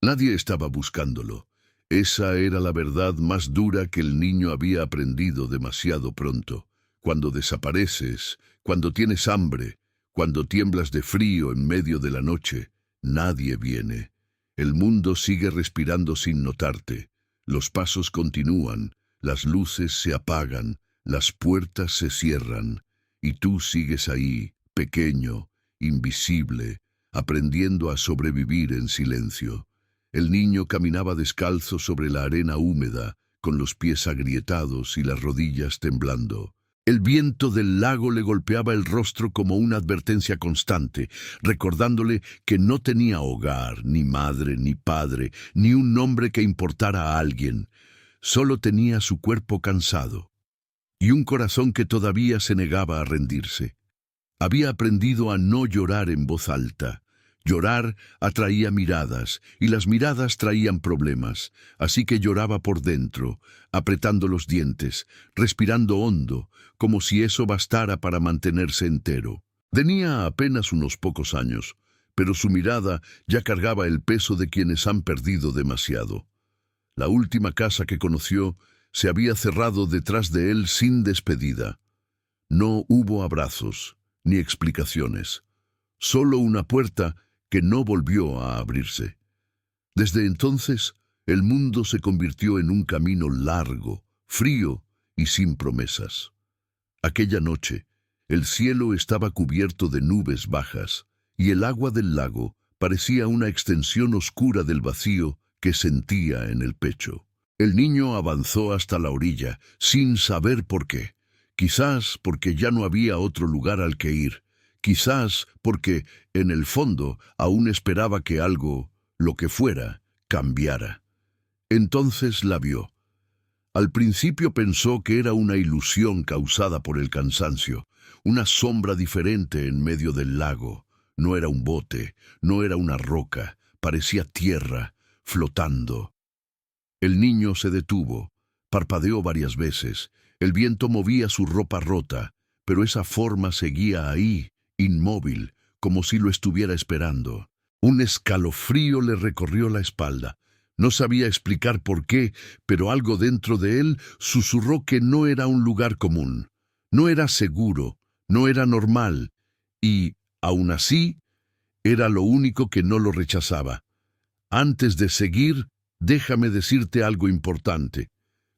Nadie estaba buscándolo. Esa era la verdad más dura que el niño había aprendido demasiado pronto. Cuando desapareces, cuando tienes hambre, cuando tiemblas de frío en medio de la noche, nadie viene. El mundo sigue respirando sin notarte. Los pasos continúan, las luces se apagan, las puertas se cierran, y tú sigues ahí, pequeño, invisible, aprendiendo a sobrevivir en silencio. El niño caminaba descalzo sobre la arena húmeda, con los pies agrietados y las rodillas temblando. El viento del lago le golpeaba el rostro como una advertencia constante, recordándole que no tenía hogar, ni madre, ni padre, ni un nombre que importara a alguien. Solo tenía su cuerpo cansado y un corazón que todavía se negaba a rendirse. Había aprendido a no llorar en voz alta. Llorar atraía miradas, y las miradas traían problemas, así que lloraba por dentro, apretando los dientes, respirando hondo, como si eso bastara para mantenerse entero. Tenía apenas unos pocos años, pero su mirada ya cargaba el peso de quienes han perdido demasiado. La última casa que conoció se había cerrado detrás de él sin despedida. No hubo abrazos, ni explicaciones, solo una puerta que no volvió a abrirse. Desde entonces, el mundo se convirtió en un camino largo, frío y sin promesas. Aquella noche, el cielo estaba cubierto de nubes bajas, y el agua del lago parecía una extensión oscura del vacío que sentía en el pecho. El niño avanzó hasta la orilla, sin saber por qué. Quizás porque ya no había otro lugar al que ir. Quizás porque, en el fondo, aún esperaba que algo, lo que fuera, cambiara. Entonces la vio. Al principio pensó que era una ilusión causada por el cansancio, una sombra diferente en medio del lago. No era un bote, no era una roca, parecía tierra, flotando. El niño se detuvo, parpadeó varias veces. El viento movía su ropa rota, pero esa forma seguía ahí, inmóvil, como si lo estuviera esperando. Un escalofrío le recorrió la espalda. No sabía explicar por qué, pero algo dentro de él susurró que no era un lugar común. No era seguro, no era normal, y, aun así, era lo único que no lo rechazaba. Antes de seguir, déjame decirte algo importante.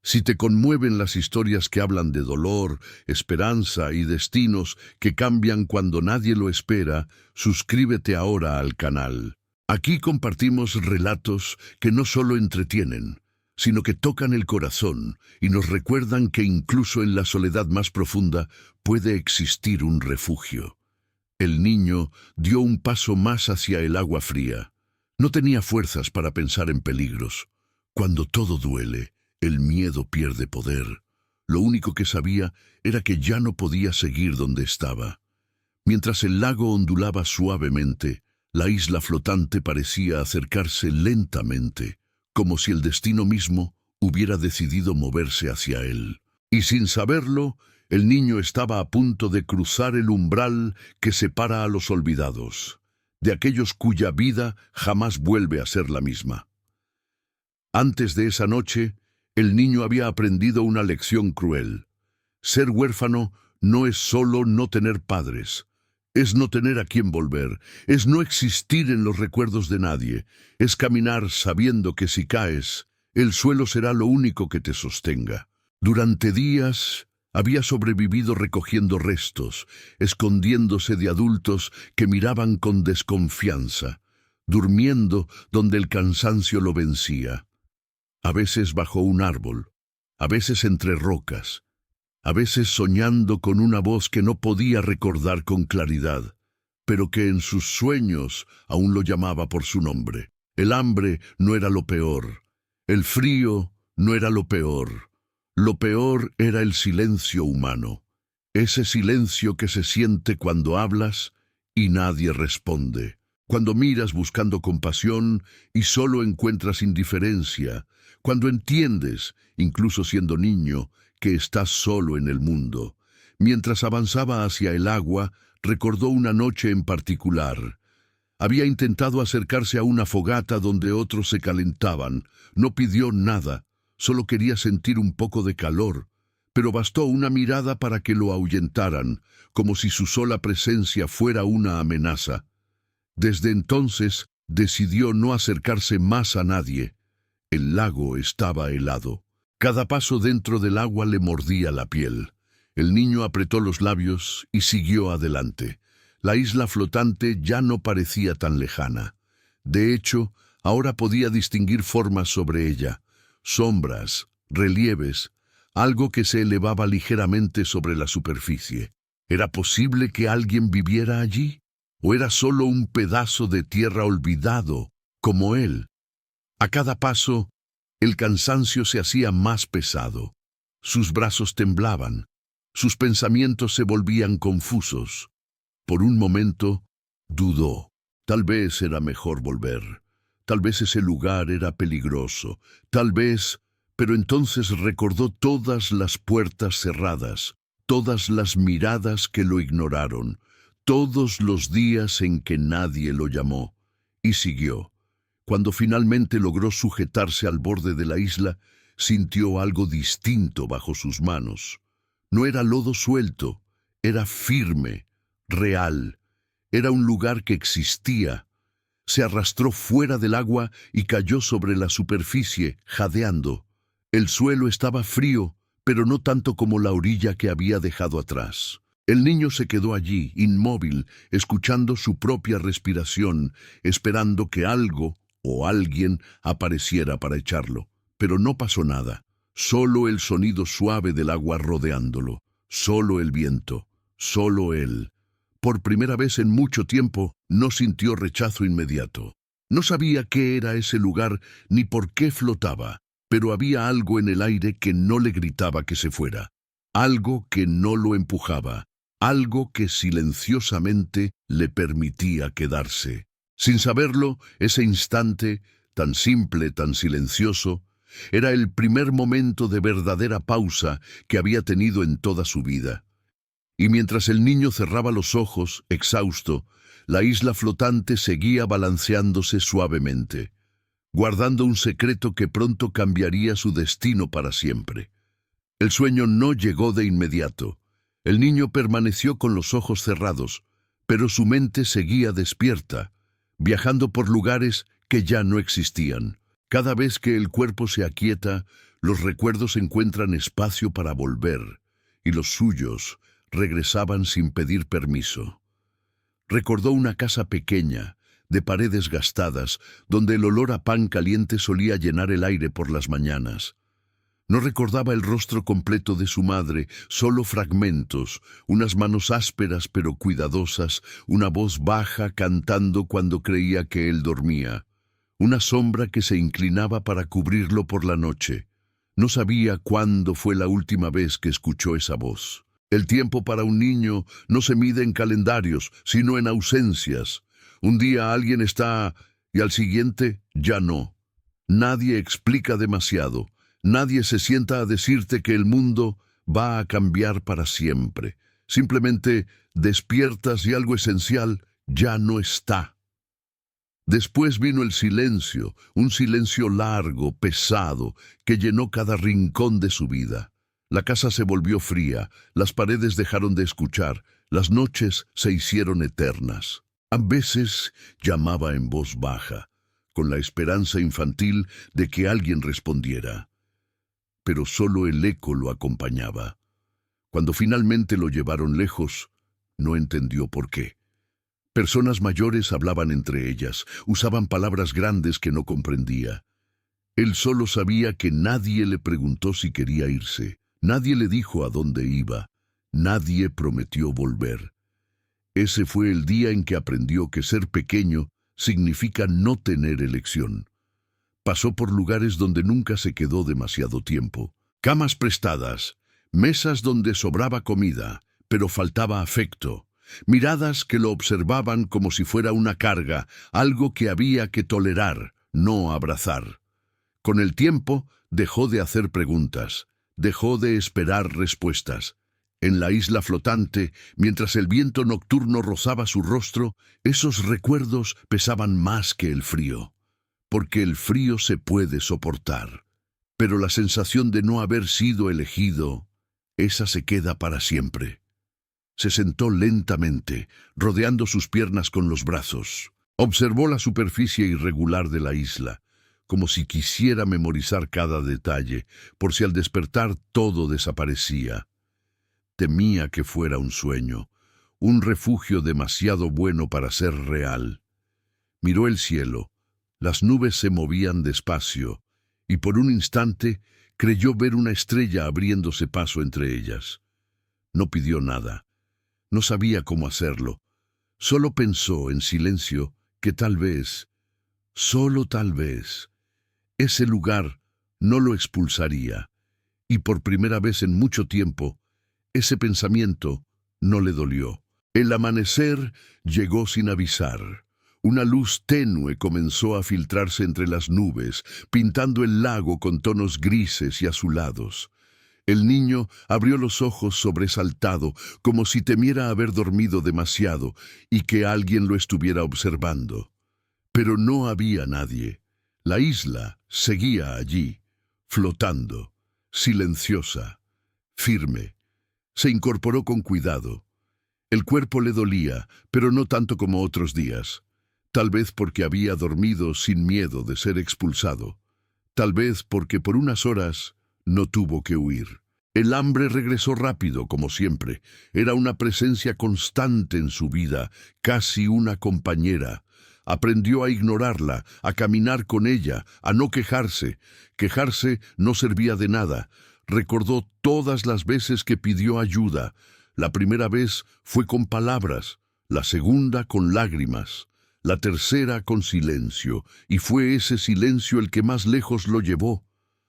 Si te conmueven las historias que hablan de dolor, esperanza y destinos que cambian cuando nadie lo espera, suscríbete ahora al canal. Aquí compartimos relatos que no solo entretienen, sino que tocan el corazón y nos recuerdan que incluso en la soledad más profunda puede existir un refugio. El niño dio un paso más hacia el agua fría. No tenía fuerzas para pensar en peligros. Cuando todo duele, el miedo pierde poder. Lo único que sabía era que ya no podía seguir donde estaba. Mientras el lago ondulaba suavemente, la isla flotante parecía acercarse lentamente, como si el destino mismo hubiera decidido moverse hacia él. Y sin saberlo, el niño estaba a punto de cruzar el umbral que separa a los olvidados, de aquellos cuya vida jamás vuelve a ser la misma. Antes de esa noche, el niño había aprendido una lección cruel. Ser huérfano no es solo no tener padres, es no tener a quién volver, es no existir en los recuerdos de nadie, es caminar sabiendo que si caes, el suelo será lo único que te sostenga. Durante días había sobrevivido recogiendo restos, escondiéndose de adultos que miraban con desconfianza, durmiendo donde el cansancio lo vencía. A veces bajo un árbol, a veces entre rocas, a veces soñando con una voz que no podía recordar con claridad, pero que en sus sueños aún lo llamaba por su nombre. El hambre no era lo peor, el frío no era lo peor era el silencio humano, ese silencio que se siente cuando hablas y nadie responde, cuando miras buscando compasión y solo encuentras indiferencia, cuando entiendes, incluso siendo niño, que estás solo en el mundo. Mientras avanzaba hacia el agua, recordó una noche en particular. Había intentado acercarse a una fogata donde otros se calentaban. No pidió nada, solo quería sentir un poco de calor, pero bastó una mirada para que lo ahuyentaran, como si su sola presencia fuera una amenaza. Desde entonces decidió no acercarse más a nadie. El lago estaba helado. Cada paso dentro del agua le mordía la piel. El niño apretó los labios y siguió adelante. La isla flotante ya no parecía tan lejana. De hecho, ahora podía distinguir formas sobre ella, sombras, relieves, algo que se elevaba ligeramente sobre la superficie. ¿Era posible que alguien viviera allí? ¿O era solo un pedazo de tierra olvidado, como él? A cada paso, el cansancio se hacía más pesado. Sus brazos temblaban. Sus pensamientos se volvían confusos. Por un momento, dudó. Tal vez era mejor volver. Tal vez ese lugar era peligroso. Tal vez... Pero entonces recordó todas las puertas cerradas, todas las miradas que lo ignoraron, todos los días en que nadie lo llamó, y siguió. Cuando finalmente logró sujetarse al borde de la isla, sintió algo distinto bajo sus manos. No era lodo suelto, era firme, real. Era un lugar que existía. Se arrastró fuera del agua y cayó sobre la superficie, jadeando. El suelo estaba frío, pero no tanto como la orilla que había dejado atrás. El niño se quedó allí, inmóvil, escuchando su propia respiración, esperando que algo o alguien apareciera para echarlo. Pero no pasó nada. Solo el sonido suave del agua rodeándolo. Solo el viento. Solo él. Por primera vez en mucho tiempo, no sintió rechazo inmediato. No sabía qué era ese lugar ni por qué flotaba, pero había algo en el aire que no le gritaba que se fuera. Algo que no lo empujaba. Algo que silenciosamente le permitía quedarse. Sin saberlo, ese instante, tan simple, tan silencioso, era el primer momento de verdadera pausa que había tenido en toda su vida. Y mientras el niño cerraba los ojos, exhausto, la isla flotante seguía balanceándose suavemente, guardando un secreto que pronto cambiaría su destino para siempre. El sueño no llegó de inmediato. El niño permaneció con los ojos cerrados, pero su mente seguía despierta, viajando por lugares que ya no existían. Cada vez que el cuerpo se aquieta, los recuerdos encuentran espacio para volver, y los suyos regresaban sin pedir permiso. Recordó una casa pequeña, de paredes gastadas, donde el olor a pan caliente solía llenar el aire por las mañanas. No recordaba el rostro completo de su madre, solo fragmentos, unas manos ásperas pero cuidadosas, una voz baja cantando cuando creía que él dormía, una sombra que se inclinaba para cubrirlo por la noche. No sabía cuándo fue la última vez que escuchó esa voz. El tiempo para un niño no se mide en calendarios, sino en ausencias. Un día alguien está y al siguiente ya no. Nadie explica demasiado. Nadie se sienta a decirte que el mundo va a cambiar para siempre. Simplemente despiertas y algo esencial ya no está. Después vino el silencio, un silencio largo, pesado, que llenó cada rincón de su vida. La casa se volvió fría, las paredes dejaron de escuchar, las noches se hicieron eternas. A veces llamaba en voz baja, con la esperanza infantil de que alguien respondiera. Pero solo el eco lo acompañaba. Cuando finalmente lo llevaron lejos, no entendió por qué. Personas mayores hablaban entre ellas, usaban palabras grandes que no comprendía. Él solo sabía que nadie le preguntó si quería irse. Nadie le dijo a dónde iba. Nadie prometió volver. Ese fue el día en que aprendió que ser pequeño significa no tener elección. Pasó por lugares donde nunca se quedó demasiado tiempo. Camas prestadas, mesas donde sobraba comida, pero faltaba afecto. Miradas que lo observaban como si fuera una carga, algo que había que tolerar, no abrazar. Con el tiempo dejó de hacer preguntas. Dejó de esperar respuestas. En la isla flotante, mientras el viento nocturno rozaba su rostro, esos recuerdos pesaban más que el frío, porque el frío se puede soportar. Pero la sensación de no haber sido elegido, esa se queda para siempre. Se sentó lentamente, rodeando sus piernas con los brazos. Observó la superficie irregular de la isla, como si quisiera memorizar cada detalle, por si al despertar todo desaparecía. Temía que fuera un sueño, un refugio demasiado bueno para ser real. Miró el cielo. Las nubes se movían despacio, y por un instante creyó ver una estrella abriéndose paso entre ellas. No pidió nada. No sabía cómo hacerlo. Solo pensó en silencio que tal vez, solo tal vez, ese lugar no lo expulsaría. Y por primera vez en mucho tiempo, ese pensamiento no le dolió. El amanecer llegó sin avisar. Una luz tenue comenzó a filtrarse entre las nubes, pintando el lago con tonos grises y azulados. El niño abrió los ojos sobresaltado, como si temiera haber dormido demasiado y que alguien lo estuviera observando. Pero no había nadie. La isla seguía allí, flotando, silenciosa, firme. Se incorporó con cuidado. El cuerpo le dolía, pero no tanto como otros días. Tal vez porque había dormido sin miedo de ser expulsado. Tal vez porque por unas horas no tuvo que huir. El hambre regresó rápido, como siempre. Era una presencia constante en su vida, casi una compañera. Aprendió a ignorarla, a caminar con ella, a no quejarse. Quejarse no servía de nada. Recordó todas las veces que pidió ayuda. La primera vez fue con palabras, la segunda con lágrimas, la tercera con silencio, y fue ese silencio el que más lejos lo llevó.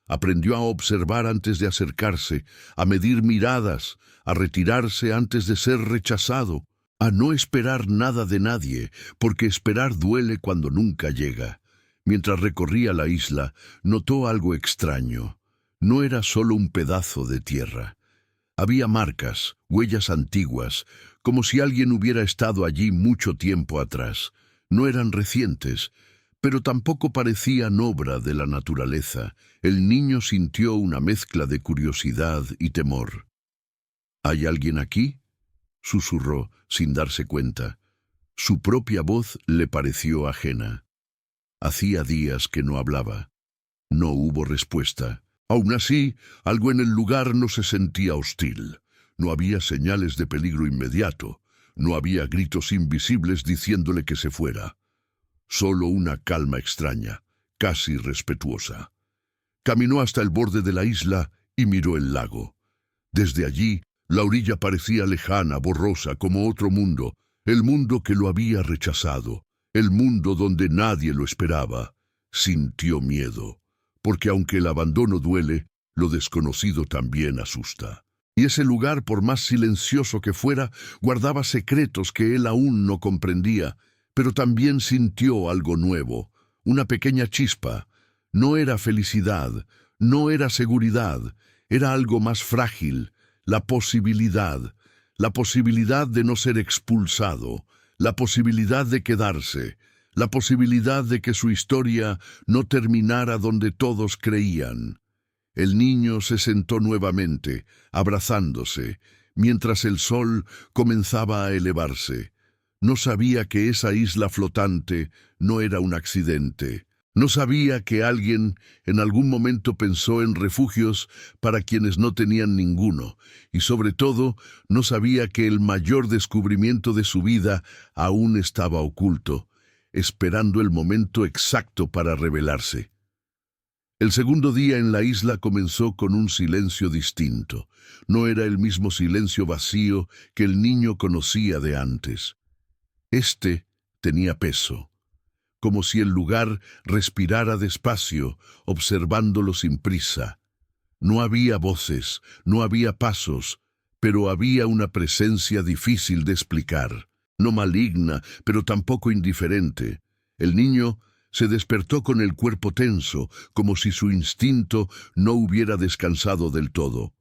Aprendió a observar antes de acercarse, a medir miradas, a retirarse antes de ser rechazado, a no esperar nada de nadie, porque esperar duele cuando nunca llega. Mientras recorría la isla, notó algo extraño. No era solo un pedazo de tierra. Había marcas, huellas antiguas, como si alguien hubiera estado allí mucho tiempo atrás. No eran recientes, pero tampoco parecían obra de la naturaleza. El niño sintió una mezcla de curiosidad y temor. ¿Hay alguien aquí?, susurró, sin darse cuenta. Su propia voz le pareció ajena. Hacía días que no hablaba. No hubo respuesta. Aún así, algo en el lugar no se sentía hostil. No había señales de peligro inmediato. No había gritos invisibles diciéndole que se fuera. Solo una calma extraña, casi respetuosa. Caminó hasta el borde de la isla y miró el lago. Desde allí, la orilla parecía lejana, borrosa, como otro mundo, el mundo que lo había rechazado, el mundo donde nadie lo esperaba. Sintió miedo, porque aunque el abandono duele, lo desconocido también asusta. Y ese lugar, por más silencioso que fuera, guardaba secretos que él aún no comprendía, pero también sintió algo nuevo, una pequeña chispa. No era felicidad, no era seguridad, era algo más frágil, la posibilidad de no ser expulsado, la posibilidad de quedarse, la posibilidad de que su historia no terminara donde todos creían. El niño se sentó nuevamente, abrazándose, mientras el sol comenzaba a elevarse. No sabía que esa isla flotante no era un accidente. No sabía que alguien en algún momento pensó en refugios para quienes no tenían ninguno, y sobre todo no sabía que el mayor descubrimiento de su vida aún estaba oculto, esperando el momento exacto para revelarse. El segundo día en la isla comenzó con un silencio distinto. No era el mismo silencio vacío que el niño conocía de antes. Este tenía peso, como si el lugar respirara despacio, observándolo sin prisa. No había voces, no había pasos, pero había una presencia difícil de explicar, no maligna, pero tampoco indiferente. El niño se despertó con el cuerpo tenso, como si su instinto no hubiera descansado del todo.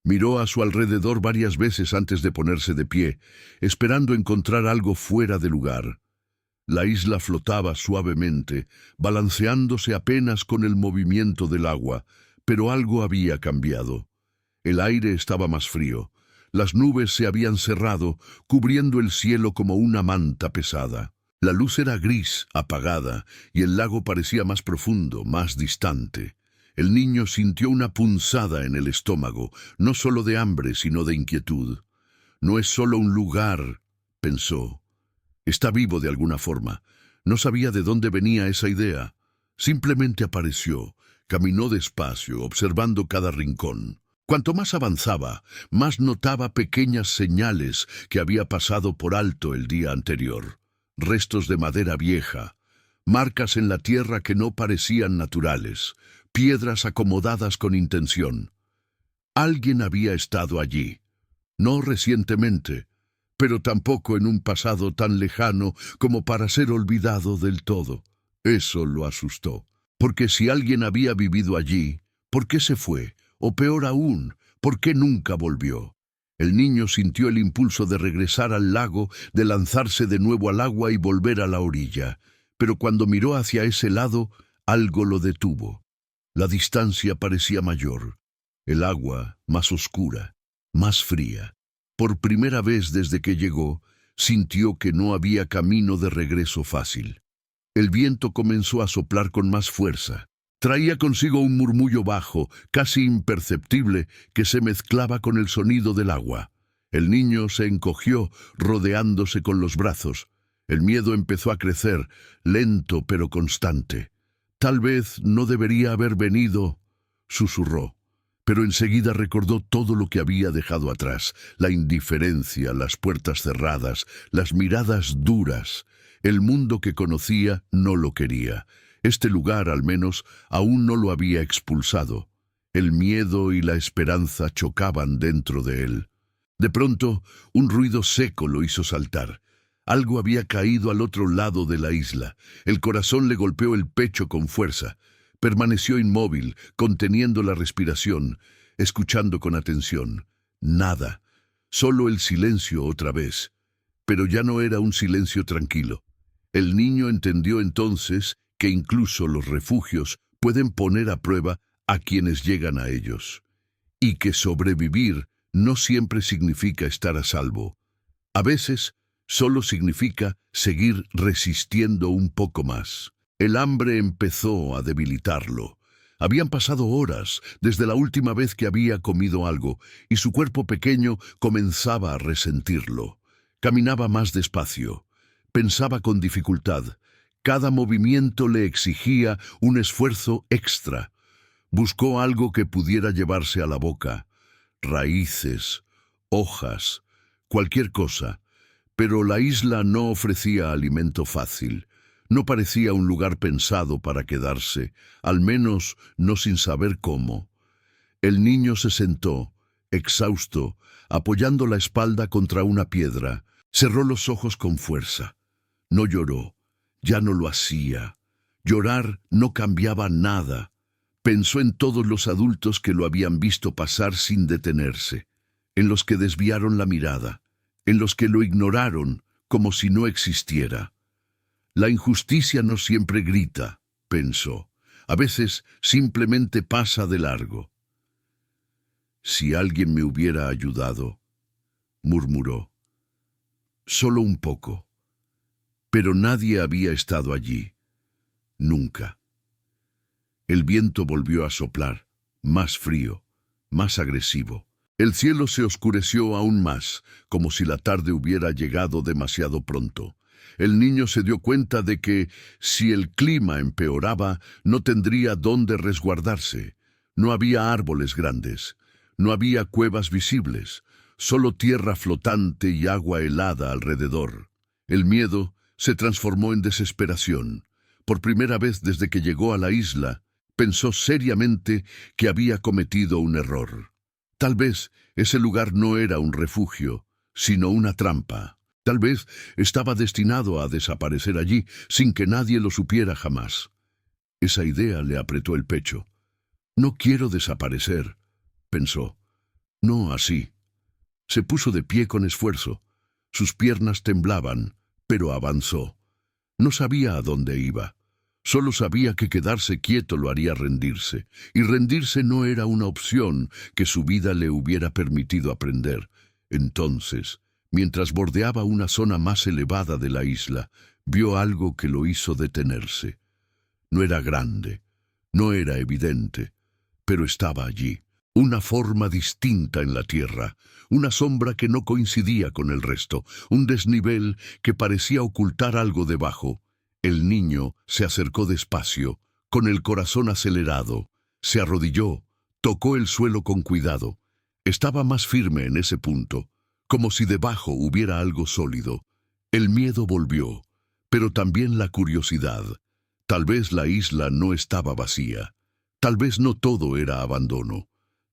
Miró a su alrededor varias veces antes de ponerse de pie, esperando encontrar algo fuera de lugar. La isla flotaba suavemente, balanceándose apenas con el movimiento del agua, pero algo había cambiado. El aire estaba más frío. Las nubes se habían cerrado, cubriendo el cielo como una manta pesada. La luz era gris, apagada, y el lago parecía más profundo, más distante. El niño sintió una punzada en el estómago, no solo de hambre, sino de inquietud. No es solo un lugar, pensó. Está vivo de alguna forma. No sabía de dónde venía esa idea. Simplemente apareció, caminó despacio, observando cada rincón. Cuanto más avanzaba, más notaba pequeñas señales que había pasado por alto el día anterior. Restos de madera vieja, marcas en la tierra que no parecían naturales, piedras acomodadas con intención. Alguien había estado allí, no recientemente, pero tampoco en un pasado tan lejano como para ser olvidado del todo. Eso lo asustó, porque si alguien había vivido allí, ¿por qué se fue? O peor aún, ¿por qué nunca volvió? El niño sintió el impulso de regresar al lago, de lanzarse de nuevo al agua y volver a la orilla, pero cuando miró hacia ese lado, algo lo detuvo. La distancia parecía mayor, el agua más oscura, más fría. Por primera vez desde que llegó, sintió que no había camino de regreso fácil. El viento comenzó a soplar con más fuerza. Traía consigo un murmullo bajo, casi imperceptible, que se mezclaba con el sonido del agua. El niño se encogió, rodeándose con los brazos. El miedo empezó a crecer, lento pero constante. Tal vez no debería haber venido, susurró. Pero enseguida recordó todo lo que había dejado atrás, la indiferencia, las puertas cerradas, las miradas duras. El mundo que conocía no lo quería. Este lugar, al menos, aún no lo había expulsado. El miedo y la esperanza chocaban dentro de él. De pronto, un ruido seco lo hizo saltar. Algo había caído al otro lado de la isla. El corazón le golpeó el pecho con fuerza. Permaneció inmóvil, conteniendo la respiración, escuchando con atención. Nada. Solo el silencio otra vez. Pero ya no era un silencio tranquilo. El niño entendió entonces que incluso los refugios pueden poner a prueba a quienes llegan a ellos, y que sobrevivir no siempre significa estar a salvo. A veces solo significa seguir resistiendo un poco más. El hambre empezó a debilitarlo. Habían pasado horas desde la última vez que había comido algo, y su cuerpo pequeño comenzaba a resentirlo. Caminaba más despacio. Pensaba con dificultad. Cada movimiento le exigía un esfuerzo extra. Buscó algo que pudiera llevarse a la boca. Raíces, hojas, cualquier cosa. Pero la isla no ofrecía alimento fácil. No parecía un lugar pensado para quedarse, al menos no sin saber cómo. El niño se sentó, exhausto, apoyando la espalda contra una piedra. Cerró los ojos con fuerza. No lloró. Ya no lo hacía. Llorar no cambiaba nada. Pensó en todos los adultos que lo habían visto pasar sin detenerse, en los que desviaron la mirada, en los que lo ignoraron como si no existiera. La injusticia no siempre grita, pensó. A veces simplemente pasa de largo. Si alguien me hubiera ayudado, murmuró. Solo un poco. Pero nadie había estado allí. Nunca. El viento volvió a soplar, más frío, más agresivo. El cielo se oscureció aún más, como si la tarde hubiera llegado demasiado pronto. El niño se dio cuenta de que, si el clima empeoraba, no tendría dónde resguardarse. No había árboles grandes, no había cuevas visibles, solo tierra flotante y agua helada alrededor. El miedo se transformó en desesperación. Por primera vez desde que llegó a la isla, pensó seriamente que había cometido un error. Tal vez ese lugar no era un refugio, sino una trampa. Tal vez estaba destinado a desaparecer allí sin que nadie lo supiera jamás. Esa idea le apretó el pecho. No quiero desaparecer, pensó. No así. Se puso de pie con esfuerzo. Sus piernas temblaban, pero avanzó. No sabía a dónde iba. Solo sabía que quedarse quieto lo haría rendirse, y rendirse no era una opción que su vida le hubiera permitido aprender. Entonces, mientras bordeaba una zona más elevada de la isla, vio algo que lo hizo detenerse. No era grande, no era evidente, pero estaba allí. Una forma distinta en la tierra, una sombra que no coincidía con el resto, un desnivel que parecía ocultar algo debajo. El niño se acercó despacio, con el corazón acelerado, se arrodilló, tocó el suelo con cuidado. Estaba más firme en ese punto, como si debajo hubiera algo sólido. El miedo volvió, pero también la curiosidad. Tal vez la isla no estaba vacía, tal vez no todo era abandono.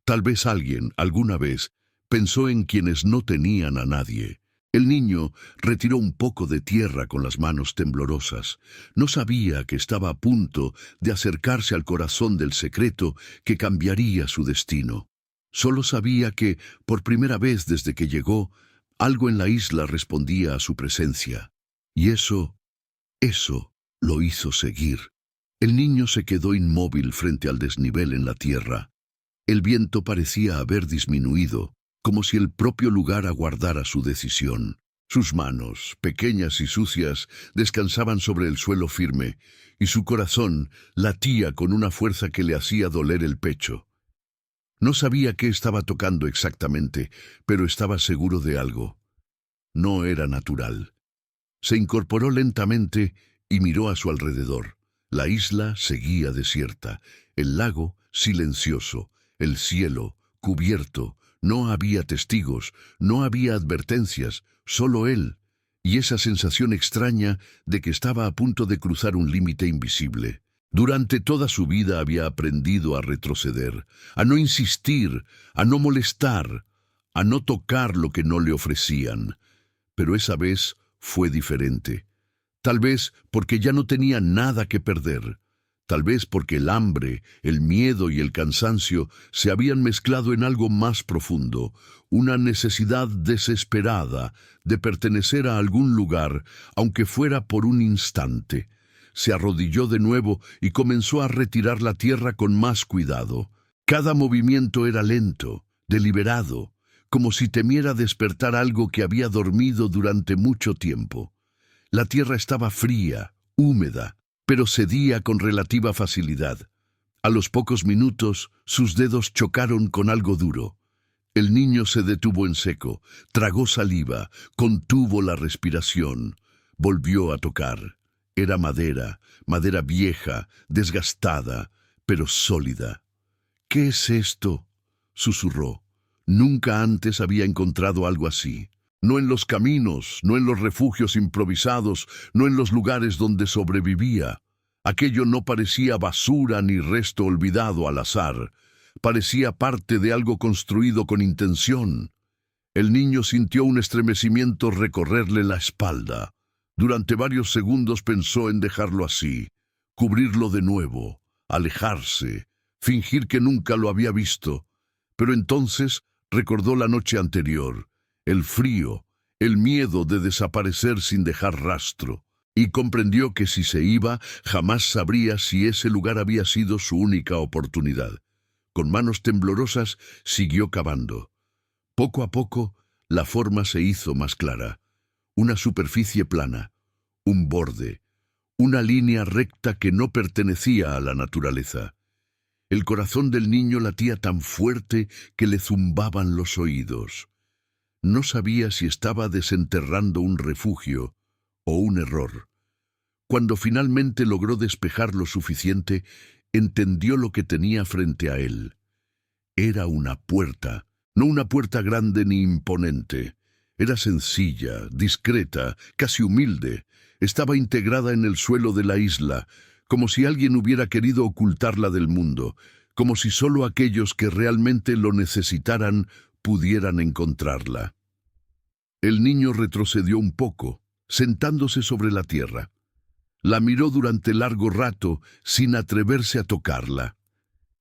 Tal vez alguien, alguna vez, pensó en quienes no tenían a nadie. El niño retiró un poco de tierra con las manos temblorosas. No sabía que estaba a punto de acercarse al corazón del secreto que cambiaría su destino. Solo sabía que, por primera vez desde que llegó, algo en la isla respondía a su presencia. Y eso lo hizo seguir. El niño se quedó inmóvil frente al desnivel en la tierra. El viento parecía haber disminuido, como si el propio lugar aguardara su decisión. Sus manos, pequeñas y sucias, descansaban sobre el suelo firme, y su corazón latía con una fuerza que le hacía doler el pecho. No sabía qué estaba tocando exactamente, pero estaba seguro de algo. No era natural. Se incorporó lentamente y miró a su alrededor. La isla seguía desierta, el lago silencioso, el cielo cubierto. No había testigos, no había advertencias, solo él, y esa sensación extraña de que estaba a punto de cruzar un límite invisible. Durante toda su vida había aprendido a retroceder, a no insistir, a no molestar, a no tocar lo que no le ofrecían. Pero esa vez fue diferente. Tal vez porque ya no tenía nada que perder. Tal vez porque el hambre, el miedo y el cansancio se habían mezclado en algo más profundo, una necesidad desesperada de pertenecer a algún lugar, aunque fuera por un instante. Se arrodilló de nuevo y comenzó a retirar la tierra con más cuidado. Cada movimiento era lento, deliberado, como si temiera despertar algo que había dormido durante mucho tiempo. La tierra estaba fría, húmeda, pero cedía con relativa facilidad. A los pocos minutos, sus dedos chocaron con algo duro. El niño se detuvo en seco, tragó saliva, contuvo la respiración. Volvió a tocar. Era madera, madera vieja, desgastada, pero sólida. «¿Qué es esto?», susurró. Nunca antes había encontrado algo así. No en los caminos, no en los refugios improvisados, no en los lugares donde sobrevivía. Aquello no parecía basura ni resto olvidado al azar. Parecía parte de algo construido con intención. El niño sintió un estremecimiento recorrerle la espalda. Durante varios segundos pensó en dejarlo así, cubrirlo de nuevo, alejarse, fingir que nunca lo había visto. Pero entonces recordó la noche anterior, el frío, el miedo de desaparecer sin dejar rastro, y comprendió que si se iba, jamás sabría si ese lugar había sido su única oportunidad. Con manos temblorosas siguió cavando. Poco a poco, la forma se hizo más clara. Una superficie plana, un borde, una línea recta que no pertenecía a la naturaleza. El corazón del niño latía tan fuerte que le zumbaban los oídos. No sabía si estaba desenterrando un refugio o un error. Cuando finalmente logró despejar lo suficiente, entendió lo que tenía frente a él. Era una puerta, no una puerta grande ni imponente. Era sencilla, discreta, casi humilde. Estaba integrada en el suelo de la isla, como si alguien hubiera querido ocultarla del mundo, como si solo aquellos que realmente lo necesitaran pudieran encontrarla. El niño retrocedió un poco, sentándose sobre la tierra. La miró durante largo rato, sin atreverse a tocarla.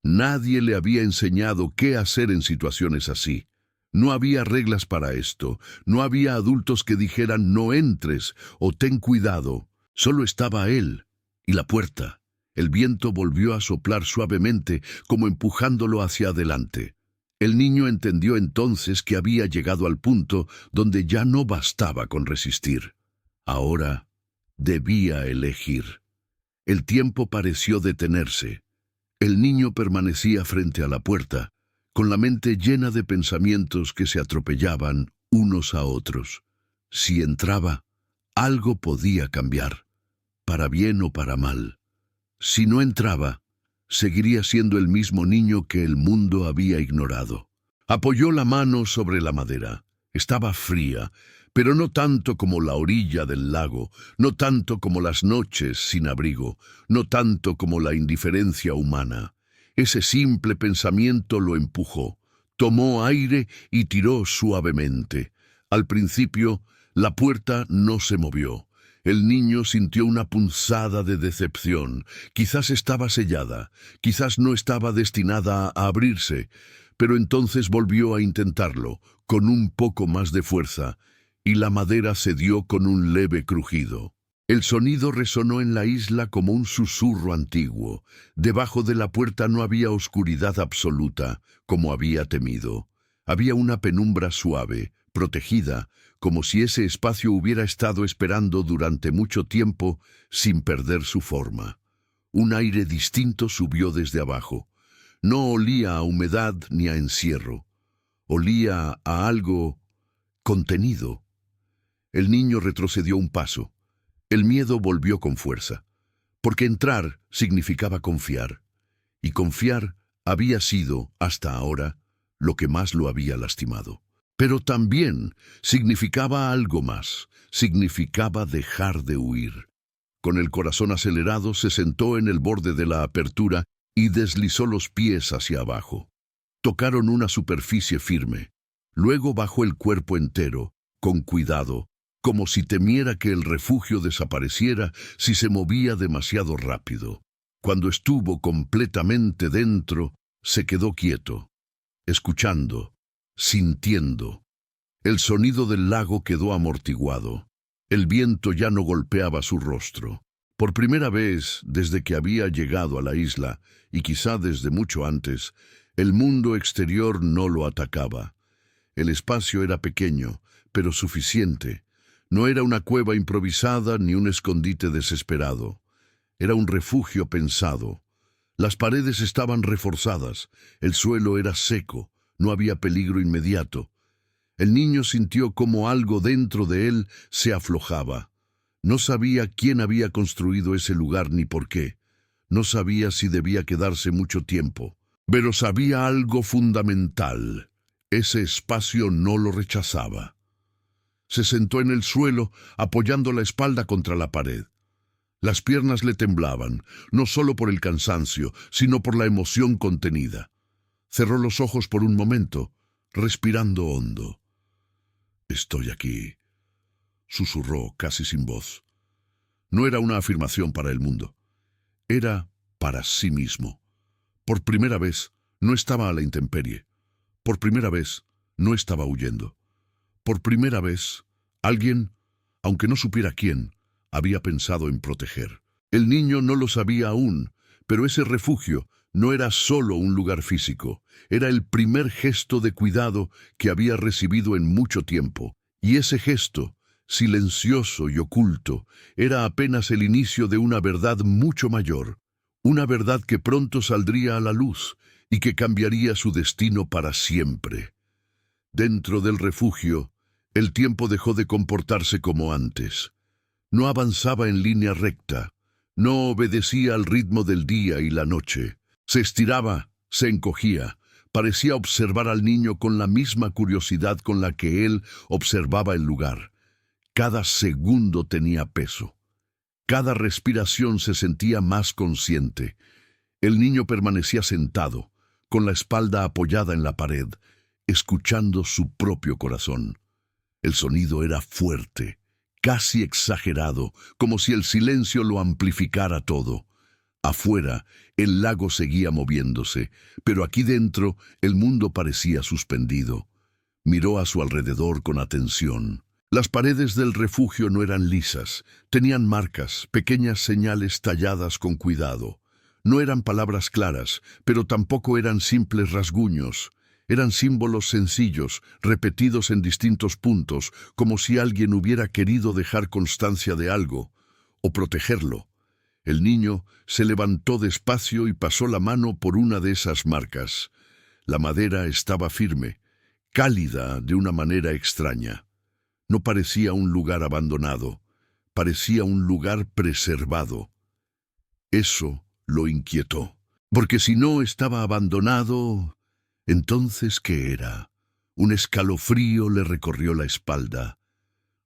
Nadie le había enseñado qué hacer en situaciones así. No había reglas para esto, no había adultos que dijeran no entres o ten cuidado. Solo estaba él y la puerta. El viento volvió a soplar suavemente, como empujándolo hacia adelante. El niño entendió entonces que había llegado al punto donde ya no bastaba con resistir. Ahora debía elegir. El tiempo pareció detenerse. El niño permanecía frente a la puerta, con la mente llena de pensamientos que se atropellaban unos a otros. Si entraba, algo podía cambiar, para bien o para mal. Si no entraba, seguiría siendo el mismo niño que el mundo había ignorado. Apoyó la mano sobre la madera. Estaba fría, pero no tanto como la orilla del lago, no tanto como las noches sin abrigo, no tanto como la indiferencia humana. Ese simple pensamiento lo empujó, tomó aire y tiró suavemente. Al principio, la puerta no se movió. El niño sintió una punzada de decepción. Quizás estaba sellada, quizás no estaba destinada a abrirse, pero entonces volvió a intentarlo, con un poco más de fuerza, y la madera cedió con un leve crujido. El sonido resonó en la isla como un susurro antiguo. Debajo de la puerta no había oscuridad absoluta, como había temido. Había una penumbra suave, protegida, como si ese espacio hubiera estado esperando durante mucho tiempo sin perder su forma. Un aire distinto subió desde abajo. No olía a humedad ni a encierro. Olía a algo contenido. El niño retrocedió un paso. El miedo volvió con fuerza, porque entrar significaba confiar, y confiar había sido, hasta ahora, lo que más lo había lastimado. Pero también significaba algo más, significaba dejar de huir. Con el corazón acelerado se sentó en el borde de la apertura y deslizó los pies hacia abajo. Tocaron una superficie firme, luego bajó el cuerpo entero, con cuidado, como si temiera que el refugio desapareciera si se movía demasiado rápido. Cuando estuvo completamente dentro, se quedó quieto, escuchando, sintiendo. El sonido del lago quedó amortiguado. El viento ya no golpeaba su rostro. Por primera vez desde que había llegado a la isla, y quizá desde mucho antes, el mundo exterior no lo atacaba. El espacio era pequeño, pero suficiente. No era una cueva improvisada ni un escondite desesperado. Era un refugio pensado. Las paredes estaban reforzadas, el suelo era seco, no había peligro inmediato. El niño sintió como algo dentro de él se aflojaba. No sabía quién había construido ese lugar ni por qué. No sabía si debía quedarse mucho tiempo. Pero sabía algo fundamental. Ese espacio no lo rechazaba. Se sentó en el suelo, apoyando la espalda contra la pared. Las piernas le temblaban, no solo por el cansancio, sino por la emoción contenida. Cerró los ojos por un momento, respirando hondo. «Estoy aquí», susurró casi sin voz. No era una afirmación para el mundo. Era para sí mismo. Por primera vez, no estaba a la intemperie. Por primera vez, no estaba huyendo. Por primera vez, alguien, aunque no supiera quién, había pensado en proteger. El niño no lo sabía aún, pero ese refugio no era solo un lugar físico, era el primer gesto de cuidado que había recibido en mucho tiempo. Y ese gesto, silencioso y oculto, era apenas el inicio de una verdad mucho mayor, una verdad que pronto saldría a la luz y que cambiaría su destino para siempre. Dentro del refugio, el tiempo dejó de comportarse como antes. No avanzaba en línea recta, no obedecía al ritmo del día y la noche. Se estiraba, se encogía, parecía observar al niño con la misma curiosidad con la que él observaba el lugar. Cada segundo tenía peso. Cada respiración se sentía más consciente. El niño permanecía sentado, con la espalda apoyada en la pared, escuchando su propio corazón. El sonido era fuerte, casi exagerado, como si el silencio lo amplificara todo. Afuera, el lago seguía moviéndose, pero aquí dentro el mundo parecía suspendido. Miró a su alrededor con atención. Las paredes del refugio no eran lisas, tenían marcas, pequeñas señales talladas con cuidado. No eran palabras claras, pero tampoco eran simples rasguños. Eran símbolos sencillos, repetidos en distintos puntos, como si alguien hubiera querido dejar constancia de algo, o protegerlo. El niño se levantó despacio y pasó la mano por una de esas marcas. La madera estaba firme, cálida de una manera extraña. No parecía un lugar abandonado, parecía un lugar preservado. Eso lo inquietó, porque si no estaba abandonado, entonces ¿qué era? Un escalofrío le recorrió la espalda.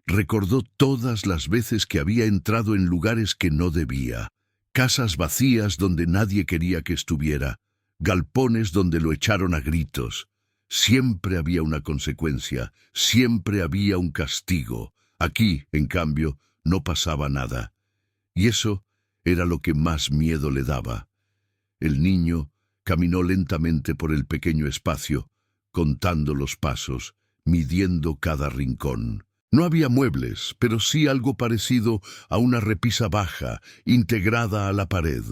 Recordó todas las veces que había entrado en lugares que no debía, casas vacías donde nadie quería que estuviera, galpones donde lo echaron a gritos. Siempre había una consecuencia, siempre había un castigo. Aquí, en cambio, no pasaba nada. Y eso era lo que más miedo le daba. El niño caminó lentamente por el pequeño espacio, contando los pasos, midiendo cada rincón. No había muebles, pero sí algo parecido a una repisa baja, integrada a la pared.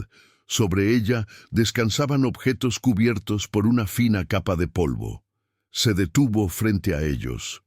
Sobre ella descansaban objetos cubiertos por una fina capa de polvo. Se detuvo frente a ellos.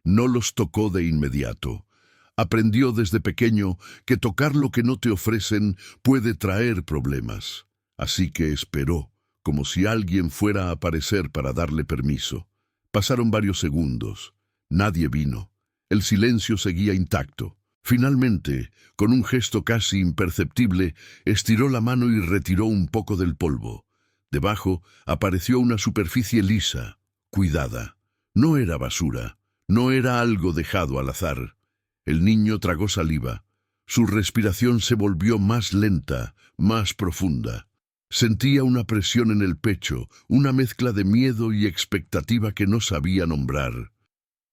No los tocó de inmediato. Aprendió desde pequeño que tocar lo que no te ofrecen puede traer problemas. Así que esperó, como si alguien fuera a aparecer para darle permiso. Pasaron varios segundos. Nadie vino. El silencio seguía intacto. Finalmente, con un gesto casi imperceptible, estiró la mano y retiró un poco del polvo. Debajo apareció una superficie lisa, cuidada. No era basura, no era algo dejado al azar. El niño tragó saliva. Su respiración se volvió más lenta, más profunda. Sentía una presión en el pecho, una mezcla de miedo y expectativa que no sabía nombrar.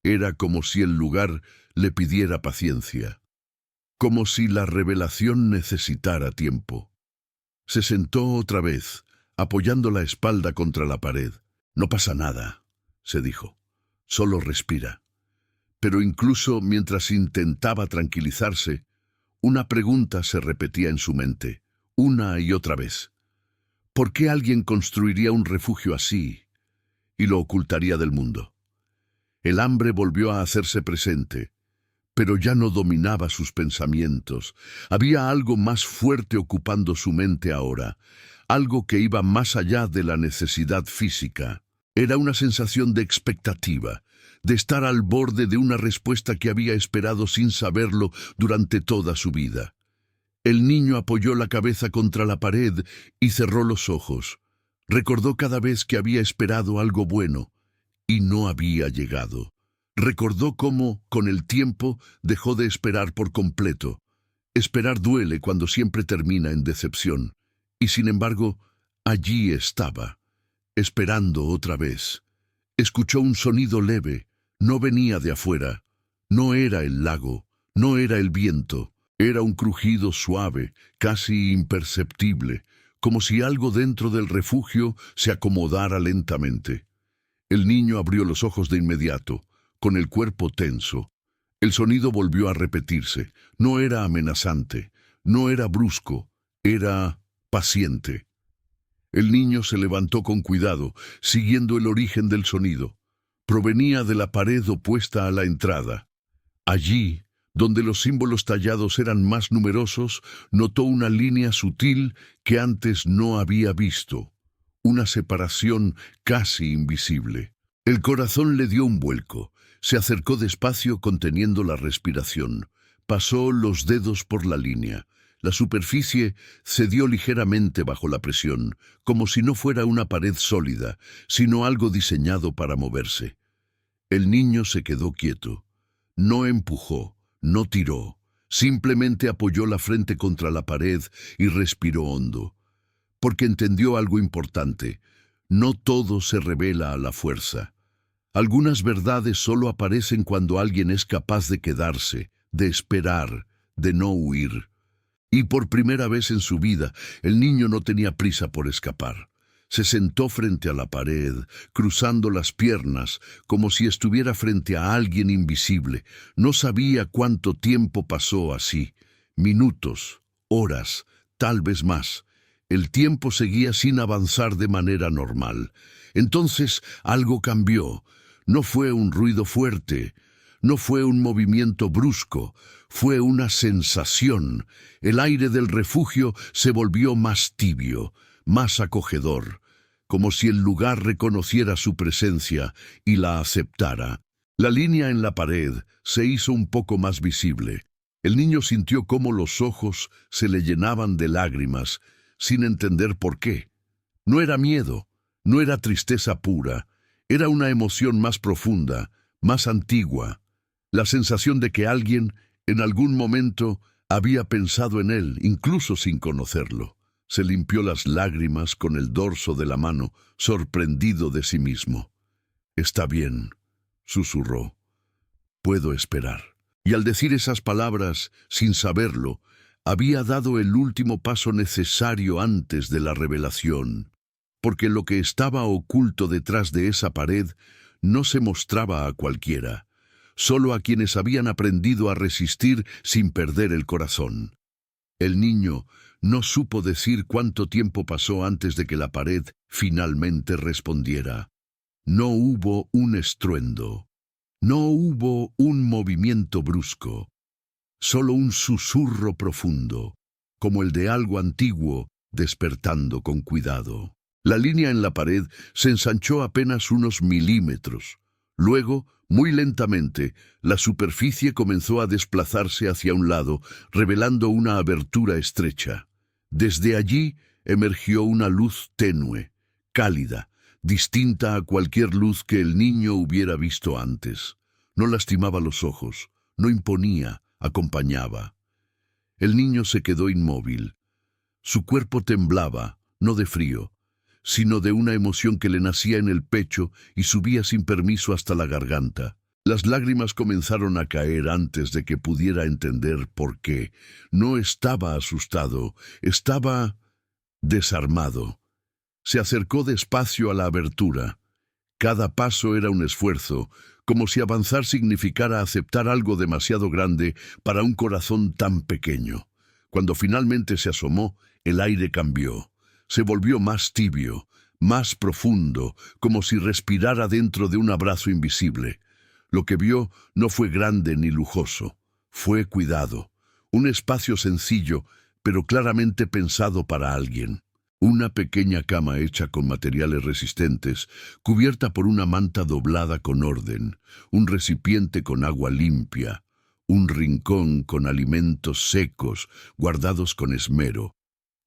Era como si el lugar le pidiera paciencia, como si la revelación necesitara tiempo. Se sentó otra vez, apoyando la espalda contra la pared. «No pasa nada», se dijo. «Solo respira». Pero incluso mientras intentaba tranquilizarse, una pregunta se repetía en su mente, una y otra vez. ¿Por qué alguien construiría un refugio así y lo ocultaría del mundo? El hambre volvió a hacerse presente, pero ya no dominaba sus pensamientos. Había algo más fuerte ocupando su mente ahora, algo que iba más allá de la necesidad física. Era una sensación de expectativa, de estar al borde de una respuesta que había esperado sin saberlo durante toda su vida. El niño apoyó la cabeza contra la pared y cerró los ojos. Recordó cada vez que había esperado algo bueno y no había llegado. Recordó cómo, con el tiempo, dejó de esperar por completo. Esperar duele cuando siempre termina en decepción. Y sin embargo, allí estaba, esperando otra vez. Escuchó un sonido leve. No venía de afuera. No era el lago. No era el viento. Era un crujido suave, casi imperceptible, como si algo dentro del refugio se acomodara lentamente. El niño abrió los ojos de inmediato, con el cuerpo tenso. El sonido volvió a repetirse. No era amenazante, no era brusco, era paciente. El niño se levantó con cuidado, siguiendo el origen del sonido. Provenía de la pared opuesta a la entrada. Allí, donde los símbolos tallados eran más numerosos, notó una línea sutil que antes no había visto. Una separación casi invisible. El corazón le dio un vuelco. Se acercó despacio conteniendo la respiración. Pasó los dedos por la línea. La superficie cedió ligeramente bajo la presión, como si no fuera una pared sólida, sino algo diseñado para moverse. El niño se quedó quieto. No empujó, no tiró. Simplemente apoyó la frente contra la pared y respiró hondo. Porque entendió algo importante. No todo se revela a la fuerza. Algunas verdades solo aparecen cuando alguien es capaz de quedarse, de esperar, de no huir. Y por primera vez en su vida, el niño no tenía prisa por escapar. Se sentó frente a la pared, cruzando las piernas, como si estuviera frente a alguien invisible. No sabía cuánto tiempo pasó así. Minutos, horas, tal vez más. El tiempo seguía sin avanzar de manera normal. Entonces algo cambió. No fue un ruido fuerte, no fue un movimiento brusco, fue una sensación. El aire del refugio se volvió más tibio, más acogedor, como si el lugar reconociera su presencia y la aceptara. La línea en la pared se hizo un poco más visible. El niño sintió cómo los ojos se le llenaban de lágrimas, sin entender por qué. No era miedo, no era tristeza pura, era una emoción más profunda, más antigua, la sensación de que alguien, en algún momento, había pensado en él, incluso sin conocerlo. Se limpió las lágrimas con el dorso de la mano, sorprendido de sí mismo. «Está bien», susurró. «Puedo esperar». Y al decir esas palabras, sin saberlo, había dado el último paso necesario antes de la revelación, porque lo que estaba oculto detrás de esa pared no se mostraba a cualquiera, solo a quienes habían aprendido a resistir sin perder el corazón. El niño no supo decir cuánto tiempo pasó antes de que la pared finalmente respondiera. No hubo un estruendo, no hubo un movimiento brusco, solo un susurro profundo, como el de algo antiguo despertando con cuidado. La línea en la pared se ensanchó apenas unos milímetros. Luego, muy lentamente, la superficie comenzó a desplazarse hacia un lado, revelando una abertura estrecha. Desde allí emergió una luz tenue, cálida, distinta a cualquier luz que el niño hubiera visto antes. No lastimaba los ojos, no imponía, acompañaba. El niño se quedó inmóvil. Su cuerpo temblaba, no de frío, sino de una emoción que le nacía en el pecho y subía sin permiso hasta la garganta. Las lágrimas comenzaron a caer antes de que pudiera entender por qué. No estaba asustado, estaba desarmado. Se acercó despacio a la abertura. Cada paso era un esfuerzo, como si avanzar significara aceptar algo demasiado grande para un corazón tan pequeño. Cuando finalmente se asomó, el aire cambió. Se volvió más tibio, más profundo, como si respirara dentro de un abrazo invisible. Lo que vio no fue grande ni lujoso, fue cuidado. Un espacio sencillo, pero claramente pensado para alguien. Una pequeña cama hecha con materiales resistentes, cubierta por una manta doblada con orden, un recipiente con agua limpia, un rincón con alimentos secos, guardados con esmero.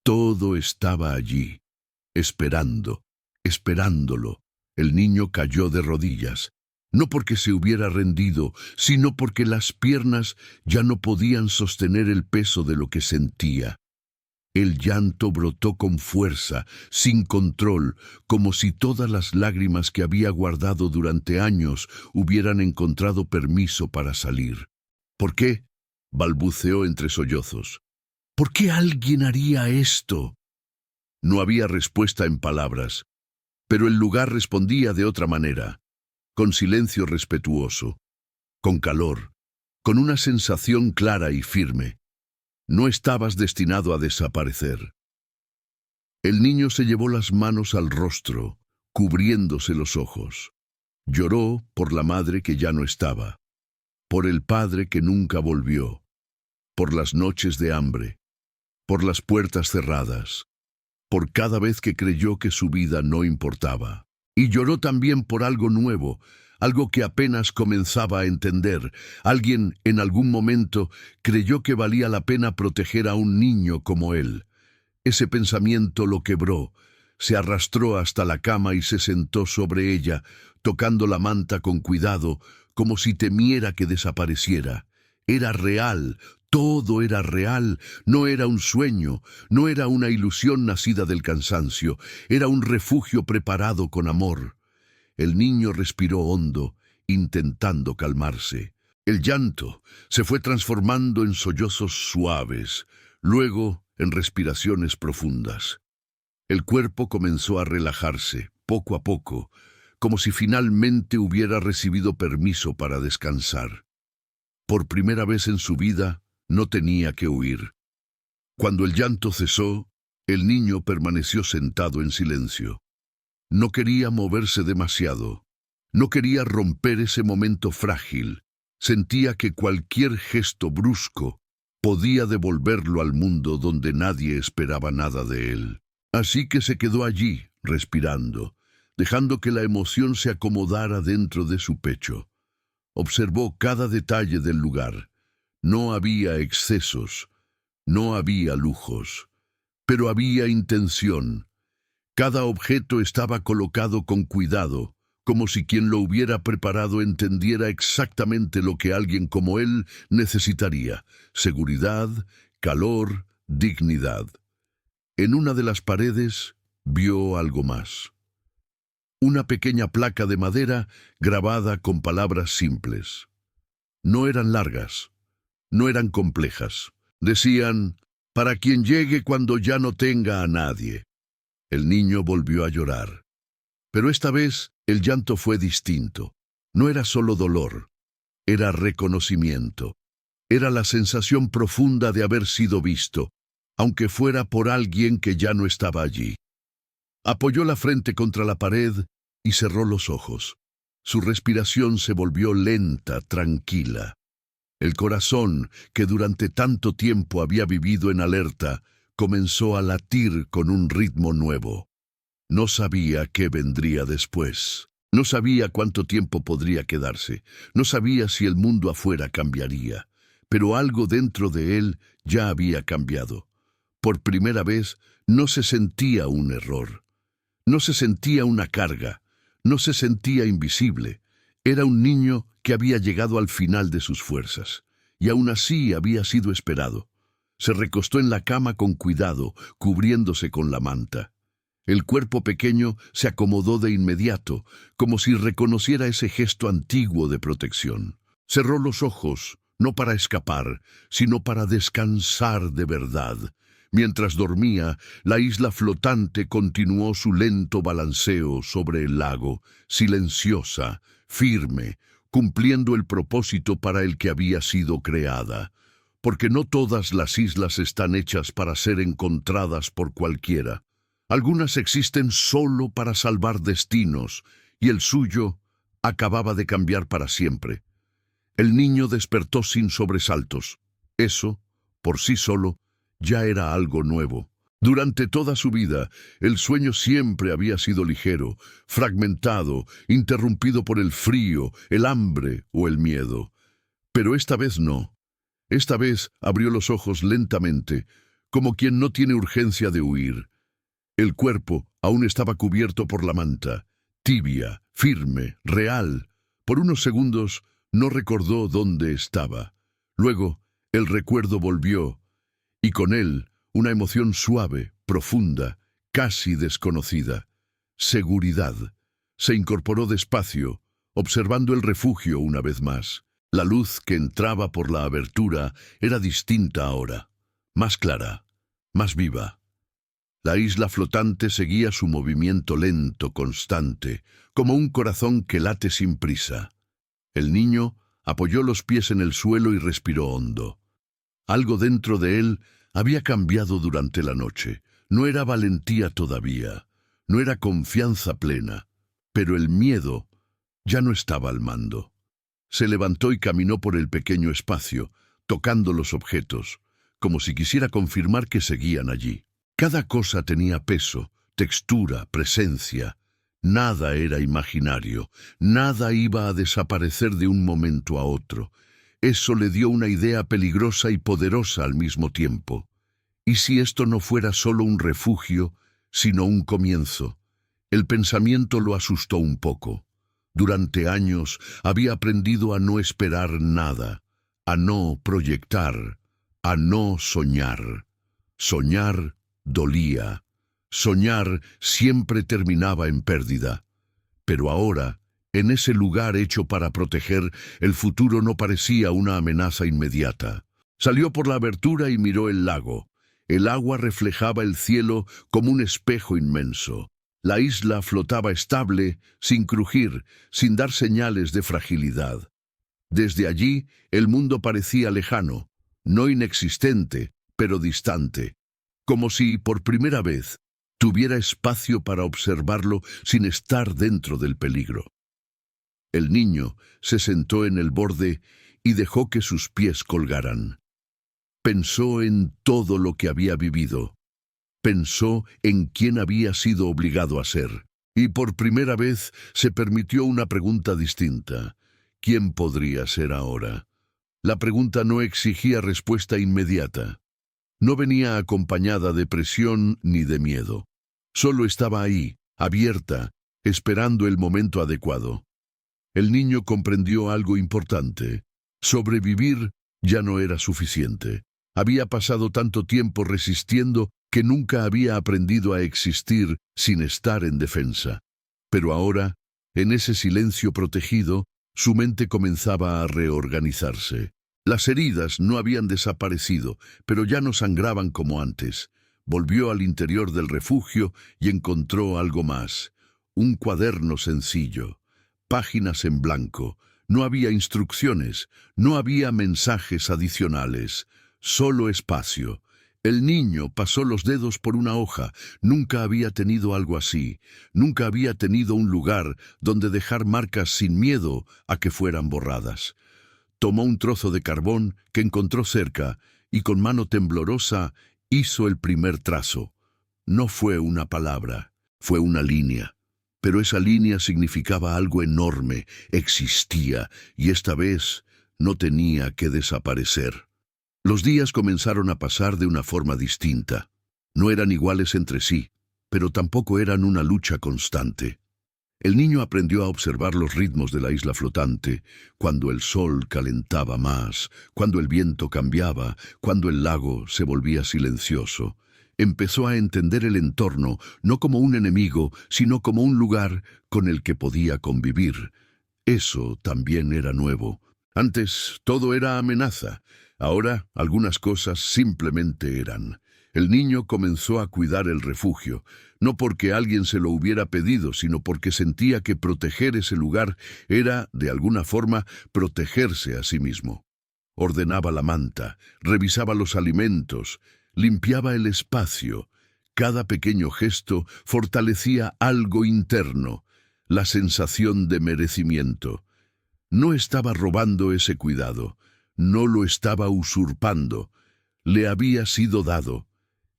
Todo estaba allí, esperándolo. El niño cayó de rodillas, no porque se hubiera rendido, sino porque las piernas ya no podían sostener el peso de lo que sentía. El llanto brotó con fuerza, sin control, como si todas las lágrimas que había guardado durante años hubieran encontrado permiso para salir. «¿Por qué?», balbuceó entre sollozos. «¿Por qué alguien haría esto?». No había respuesta en palabras, pero el lugar respondía de otra manera, con silencio respetuoso, con calor, con una sensación clara y firme. No estabas destinado a desaparecer. El niño se llevó las manos al rostro, cubriéndose los ojos. Lloró por la madre que ya no estaba, por el padre que nunca volvió, por las noches de hambre, por las puertas cerradas, por cada vez que creyó que su vida no importaba. Y lloró también por algo nuevo, algo que apenas comenzaba a entender. Alguien, en algún momento, creyó que valía la pena proteger a un niño como él. Ese pensamiento lo quebró. Se arrastró hasta la cama y se sentó sobre ella, tocando la manta con cuidado, como si temiera que desapareciera. Era real, todo era real, no era un sueño, no era una ilusión nacida del cansancio, era un refugio preparado con amor. El niño respiró hondo, intentando calmarse. El llanto se fue transformando en sollozos suaves, luego en respiraciones profundas. El cuerpo comenzó a relajarse, poco a poco, como si finalmente hubiera recibido permiso para descansar. Por primera vez en su vida, no tenía que huir. Cuando el llanto cesó, el niño permaneció sentado en silencio. No quería moverse demasiado. No quería romper ese momento frágil. Sentía que cualquier gesto brusco podía devolverlo al mundo donde nadie esperaba nada de él. Así que se quedó allí, respirando, dejando que la emoción se acomodara dentro de su pecho. Observó cada detalle del lugar. No había excesos, no había lujos, pero había intención. Cada objeto estaba colocado con cuidado, como si quien lo hubiera preparado entendiera exactamente lo que alguien como él necesitaría: seguridad, calor, dignidad. En una de las paredes vio algo más. Una pequeña placa de madera grabada con palabras simples. No eran largas, no eran complejas. Decían: para quien llegue cuando ya no tenga a nadie. El niño volvió a llorar. Pero esta vez el llanto fue distinto. No era solo dolor, era reconocimiento. Era la sensación profunda de haber sido visto, aunque fuera por alguien que ya no estaba allí. Apoyó la frente contra la pared y cerró los ojos. Su respiración se volvió lenta, tranquila. El corazón, que durante tanto tiempo había vivido en alerta, comenzó a latir con un ritmo nuevo. No sabía qué vendría después. No sabía cuánto tiempo podría quedarse. No sabía si el mundo afuera cambiaría. Pero algo dentro de él ya había cambiado. Por primera vez no se sentía un error. No se sentía una carga. No se sentía invisible. Era un niño que había llegado al final de sus fuerzas. Y aún así había sido esperado. Se recostó en la cama con cuidado, cubriéndose con la manta. El cuerpo pequeño se acomodó de inmediato, como si reconociera ese gesto antiguo de protección. Cerró los ojos, no para escapar, sino para descansar de verdad. Mientras dormía, la isla flotante continuó su lento balanceo sobre el lago, silenciosa, firme, cumpliendo el propósito para el que había sido creada. Porque no todas las islas están hechas para ser encontradas por cualquiera. Algunas existen solo para salvar destinos, y el suyo acababa de cambiar para siempre. El niño despertó sin sobresaltos. Eso, por sí solo, ya era algo nuevo. Durante toda su vida, el sueño siempre había sido ligero, fragmentado, interrumpido por el frío, el hambre o el miedo. Pero esta vez no. Esta vez abrió los ojos lentamente, como quien no tiene urgencia de huir. El cuerpo aún estaba cubierto por la manta, tibia, firme, real. Por unos segundos no recordó dónde estaba. Luego, el recuerdo volvió, y con él una emoción suave, profunda, casi desconocida. Seguridad. Se incorporó despacio, observando el refugio una vez más. La luz que entraba por la abertura era distinta ahora, más clara, más viva. La isla flotante seguía su movimiento lento, constante, como un corazón que late sin prisa. El niño apoyó los pies en el suelo y respiró hondo. Algo dentro de él había cambiado durante la noche. No era valentía todavía, no era confianza plena, pero el miedo ya no estaba al mando. Se levantó y caminó por el pequeño espacio, tocando los objetos, como si quisiera confirmar que seguían allí. Cada cosa tenía peso, textura, presencia. Nada era imaginario, nada iba a desaparecer de un momento a otro. Eso le dio una idea peligrosa y poderosa al mismo tiempo. ¿Y si esto no fuera solo un refugio, sino un comienzo? El pensamiento lo asustó un poco. Durante años había aprendido a no esperar nada, a no proyectar, a no soñar. Soñar dolía. Soñar siempre terminaba en pérdida. Pero ahora, en ese lugar hecho para proteger, el futuro no parecía una amenaza inmediata. Salió por la abertura y miró el lago. El agua reflejaba el cielo como un espejo inmenso. La isla flotaba estable, sin crujir, sin dar señales de fragilidad. Desde allí, el mundo parecía lejano, no inexistente, pero distante, como si, por primera vez, tuviera espacio para observarlo sin estar dentro del peligro. El niño se sentó en el borde y dejó que sus pies colgaran. Pensó en todo lo que había vivido. Pensó en quién había sido obligado a ser. Y por primera vez se permitió una pregunta distinta. ¿Quién podría ser ahora? La pregunta no exigía respuesta inmediata. No venía acompañada de presión ni de miedo. Solo estaba ahí, abierta, esperando el momento adecuado. El niño comprendió algo importante. Sobrevivir ya no era suficiente. Había pasado tanto tiempo resistiendo que nunca había aprendido a existir sin estar en defensa. Pero ahora, en ese silencio protegido, su mente comenzaba a reorganizarse. Las heridas no habían desaparecido, pero ya no sangraban como antes. Volvió al interior del refugio y encontró algo más. Un cuaderno sencillo, páginas en blanco. No había instrucciones, no había mensajes adicionales, solo espacio. El niño pasó los dedos por una hoja. Nunca había tenido algo así. Nunca había tenido un lugar donde dejar marcas sin miedo a que fueran borradas. Tomó un trozo de carbón que encontró cerca y con mano temblorosa hizo el primer trazo. No fue una palabra, fue una línea. Pero esa línea significaba algo enorme, existía, y esta vez no tenía que desaparecer. Los días comenzaron a pasar de una forma distinta. No eran iguales entre sí, pero tampoco eran una lucha constante. El niño aprendió a observar los ritmos de la isla flotante, cuando el sol calentaba más, cuando el viento cambiaba, cuando el lago se volvía silencioso. Empezó a entender el entorno no como un enemigo, sino como un lugar con el que podía convivir. Eso también era nuevo. Antes todo era amenaza. Ahora algunas cosas simplemente eran. El niño comenzó a cuidar el refugio, no porque alguien se lo hubiera pedido, sino porque sentía que proteger ese lugar era, de alguna forma, protegerse a sí mismo. Ordenaba la manta, revisaba los alimentos, limpiaba el espacio. Cada pequeño gesto fortalecía algo interno, la sensación de merecimiento. No estaba robando ese cuidado, no lo estaba usurpando, le había sido dado,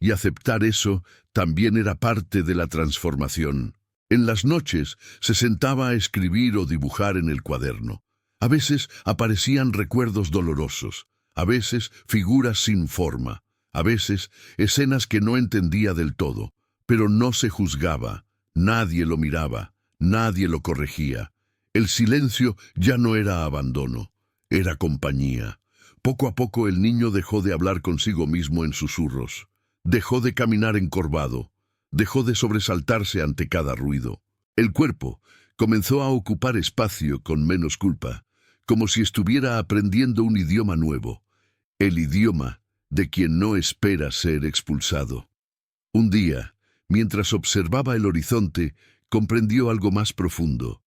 y aceptar eso también era parte de la transformación. En las noches se sentaba a escribir o dibujar en el cuaderno. A veces aparecían recuerdos dolorosos, a veces figuras sin forma, a veces escenas que no entendía del todo, pero no se juzgaba, nadie lo miraba, nadie lo corregía. El silencio ya no era abandono, era compañía. Poco a poco el niño dejó de hablar consigo mismo en susurros, dejó de caminar encorvado, dejó de sobresaltarse ante cada ruido. El cuerpo comenzó a ocupar espacio con menos culpa, como si estuviera aprendiendo un idioma nuevo, el idioma de quien no espera ser expulsado. Un día, mientras observaba el horizonte, comprendió algo más profundo.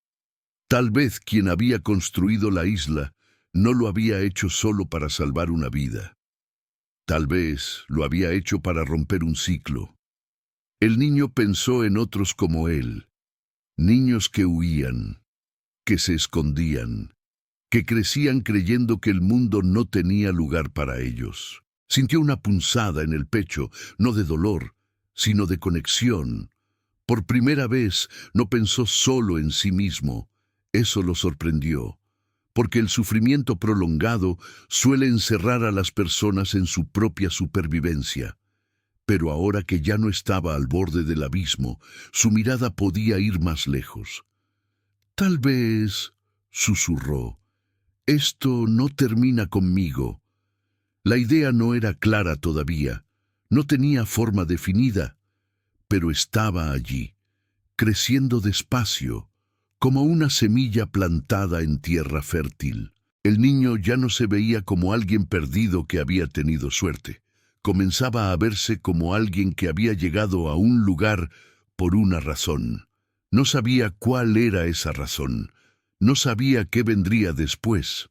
Tal vez quien había construido la isla no lo había hecho solo para salvar una vida. Tal vez lo había hecho para romper un ciclo. El niño pensó en otros como él, niños que huían, que se escondían, que crecían creyendo que el mundo no tenía lugar para ellos. Sintió una punzada en el pecho, no de dolor, sino de conexión. Por primera vez no pensó solo en sí mismo. Eso lo sorprendió, porque el sufrimiento prolongado suele encerrar a las personas en su propia supervivencia. Pero ahora que ya no estaba al borde del abismo, su mirada podía ir más lejos. Tal vez, susurró, esto no termina conmigo. La idea no era clara todavía, no tenía forma definida, pero estaba allí, creciendo despacio, como una semilla plantada en tierra fértil. El niño ya no se veía como alguien perdido que había tenido suerte, comenzaba a verse como alguien que había llegado a un lugar por una razón. No sabía cuál era esa razón, no sabía qué vendría después,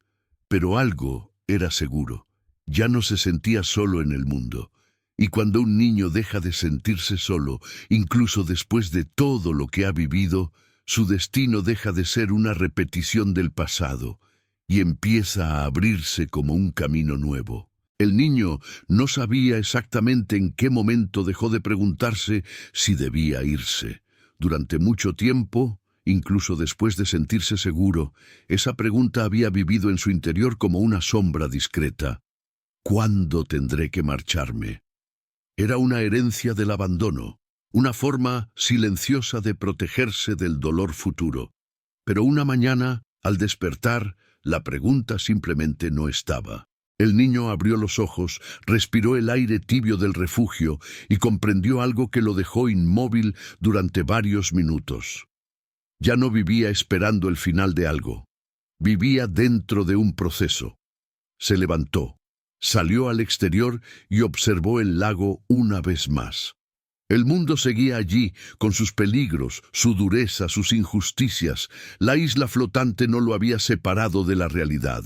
pero algo era seguro. Ya no se sentía solo en el mundo. Y cuando un niño deja de sentirse solo, incluso después de todo lo que ha vivido, su destino deja de ser una repetición del pasado y empieza a abrirse como un camino nuevo. El niño no sabía exactamente en qué momento dejó de preguntarse si debía irse. Durante mucho tiempo, incluso después de sentirse seguro, esa pregunta había vivido en su interior como una sombra discreta. ¿Cuándo tendré que marcharme? Era una herencia del abandono, una forma silenciosa de protegerse del dolor futuro. Pero una mañana, al despertar, la pregunta simplemente no estaba. El niño abrió los ojos, respiró el aire tibio del refugio y comprendió algo que lo dejó inmóvil durante varios minutos. Ya no vivía esperando el final de algo. Vivía dentro de un proceso. Se levantó, salió al exterior y observó el lago una vez más. El mundo seguía allí, con sus peligros, su dureza, sus injusticias. La isla flotante no lo había separado de la realidad.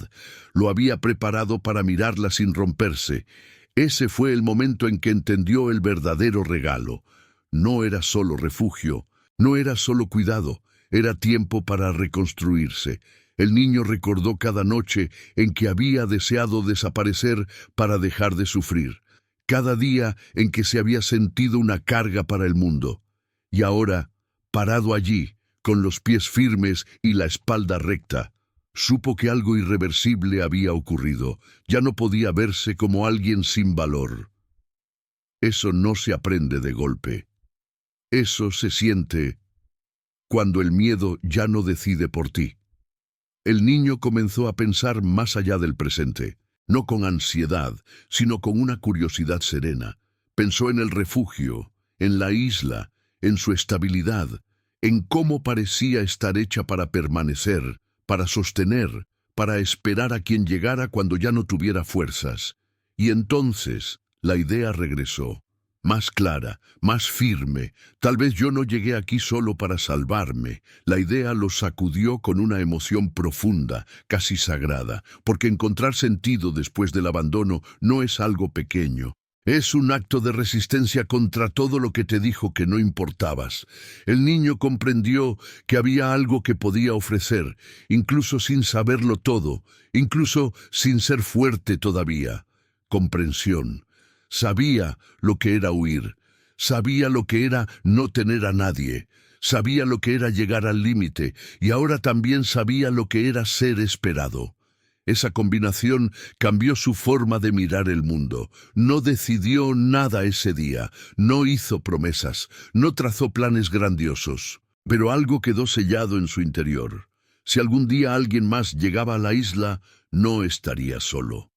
Lo había preparado para mirarla sin romperse. Ese fue el momento en que entendió el verdadero regalo. No era solo refugio, no era solo cuidado, era tiempo para reconstruirse. El niño recordó cada noche en que había deseado desaparecer para dejar de sufrir. Cada día en que se había sentido una carga para el mundo. Y ahora, parado allí, con los pies firmes y la espalda recta, supo que algo irreversible había ocurrido. Ya no podía verse como alguien sin valor. Eso no se aprende de golpe. Eso se siente cuando el miedo ya no decide por ti. El niño comenzó a pensar más allá del presente. No con ansiedad, sino con una curiosidad serena. Pensó en el refugio, en la isla, en su estabilidad, en cómo parecía estar hecha para permanecer, para sostener, para esperar a quien llegara cuando ya no tuviera fuerzas. Y entonces la idea regresó, más clara, más firme. Tal vez yo no llegué aquí solo para salvarme. La idea lo sacudió con una emoción profunda, casi sagrada, porque encontrar sentido después del abandono no es algo pequeño. Es un acto de resistencia contra todo lo que te dijo que no importabas. El niño comprendió que había algo que podía ofrecer, incluso sin saberlo todo, incluso sin ser fuerte todavía. Comprensión. Sabía lo que era huir, sabía lo que era no tener a nadie, sabía lo que era llegar al límite y ahora también sabía lo que era ser esperado. Esa combinación cambió su forma de mirar el mundo. No decidió nada ese día, no hizo promesas, no trazó planes grandiosos, pero algo quedó sellado en su interior. Si algún día alguien más llegaba a la isla, no estaría solo.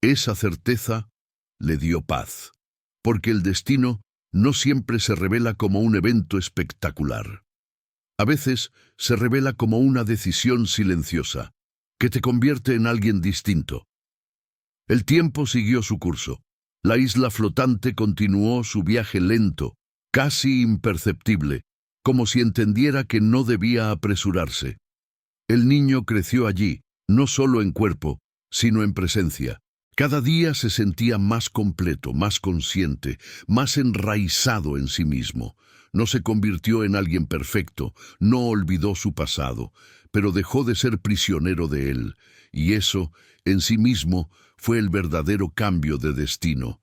Esa certeza le dio paz, porque el destino no siempre se revela como un evento espectacular. A veces se revela como una decisión silenciosa, que te convierte en alguien distinto. El tiempo siguió su curso. La isla flotante continuó su viaje lento, casi imperceptible, como si entendiera que no debía apresurarse. El niño creció allí, no solo en cuerpo, sino en presencia. Cada día se sentía más completo, más consciente, más enraizado en sí mismo. No se convirtió en alguien perfecto, no olvidó su pasado, pero dejó de ser prisionero de él, y eso, en sí mismo, fue el verdadero cambio de destino.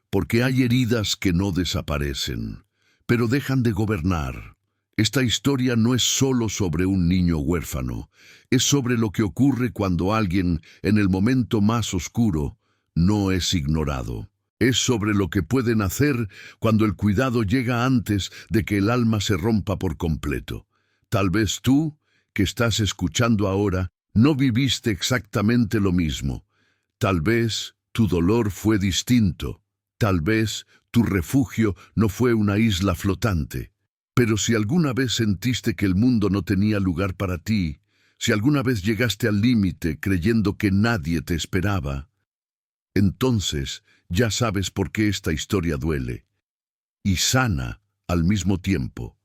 Porque hay heridas que no desaparecen, pero dejan de gobernar. Esta historia no es solo sobre un niño huérfano, es sobre lo que ocurre cuando alguien, en el momento más oscuro, no es ignorado. Es sobre lo que pueden hacer cuando el cuidado llega antes de que el alma se rompa por completo. Tal vez tú, que estás escuchando ahora, no viviste exactamente lo mismo. Tal vez tu dolor fue distinto. Tal vez tu refugio no fue una isla flotante. Pero si alguna vez sentiste que el mundo no tenía lugar para ti, si alguna vez llegaste al límite creyendo que nadie te esperaba, entonces ya sabes por qué esta historia duele. Y sana al mismo tiempo.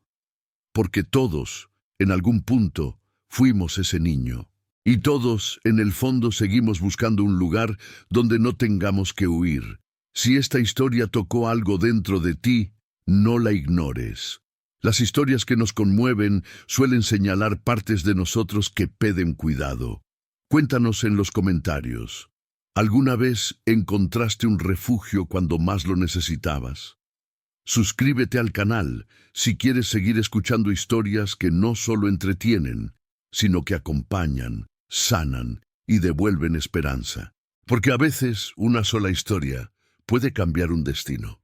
Porque todos, en algún punto, fuimos ese niño. Y todos, en el fondo, seguimos buscando un lugar donde no tengamos que huir. Si esta historia tocó algo dentro de ti, no la ignores. Las historias que nos conmueven suelen señalar partes de nosotros que piden cuidado. Cuéntanos en los comentarios. ¿Alguna vez encontraste un refugio cuando más lo necesitabas? Suscríbete al canal si quieres seguir escuchando historias que no solo entretienen, sino que acompañan, sanan y devuelven esperanza. Porque a veces una sola historia puede cambiar un destino.